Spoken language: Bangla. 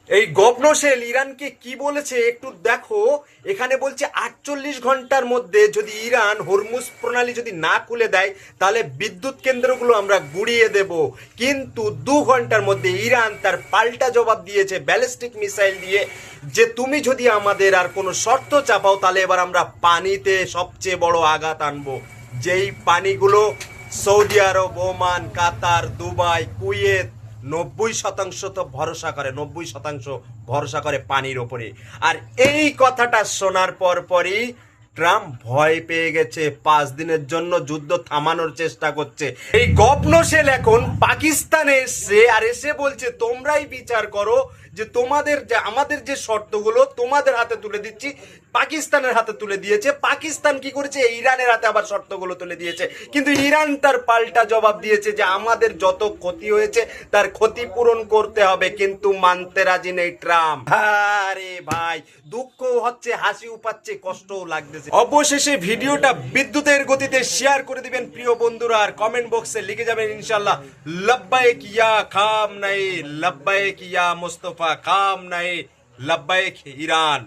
এই গভর্নর ইরানকে কি বলেছে একটু দেখো। এখানে বলছে 48 ঘন্টার মধ্যে যদি ইরান হরমুজ প্রণালী যদি না খুলে দেয় তাহলে বিদ্যুৎ কেন্দ্রগুলো আমরা গুড়িয়ে দেব। কিন্তু 2 ঘন্টার মধ্যে ইরান তার পাল্টা জবাব দিয়েছে ব্যালিস্টিক মিসাইল দিয়ে, যে তুমি যদি আমাদের আর কোনো শর্ত চাপাও তাহলে এবার আমরা পানিতে সবচেয়ে বড় আঘাত আনবো। যেই পানিগুলো সৌদি আরব, ওমান, কাতার, দুবাই, কুয়েত 90% তো ভরসা করে, 90% ভরসা করে পানির ওপরে। আর এই কথাটা শোনার পরই ট্রাম্প ভয় পেয়ে গেছে, 5 দিনের জন্য যুদ্ধ থামানোর চেষ্টা করছে। এই গভর্নর এখন পাকিস্তানে এসছে আর এসে বলছে তোমরাই বিচার করো, যে তোমাদের যে আমাদের যে শর্তগুলো তোমাদের হাতে তুলে দিচ্ছি, পাকিস্তানের হাতে তুলে দিয়েছে। পাকিস্তান কি করেছে, ইরানের হাতে আবার শর্তগুলো তুলে দিয়েছে। কিন্তু ইরান তার পাল্টা জবাব দিয়েছে যে আমাদের যত ক্ষতি হয়েছে তার ক্ষতিপূরণ করতে হবে, কিন্তু মানতে রাজি নেই ট্রাম্প। আরে ভাই, দুঃখ হচ্ছে, হাসিও পাচ্ছে, কষ্টও লাগতেছে। অবশেষে ভিডিওটা বিদ্যুতের গতিতে শেয়ার করে দিবেন প্রিয় বন্ধুরা, আর কমেন্ট বক্সে লিখে যাবেন ইনশাআল্লাহ লব্বাইক ইয়া খাম নাই, লব্বাইক ইয়া মুস্তফা খাম নাই, লব্বাইক ইরান।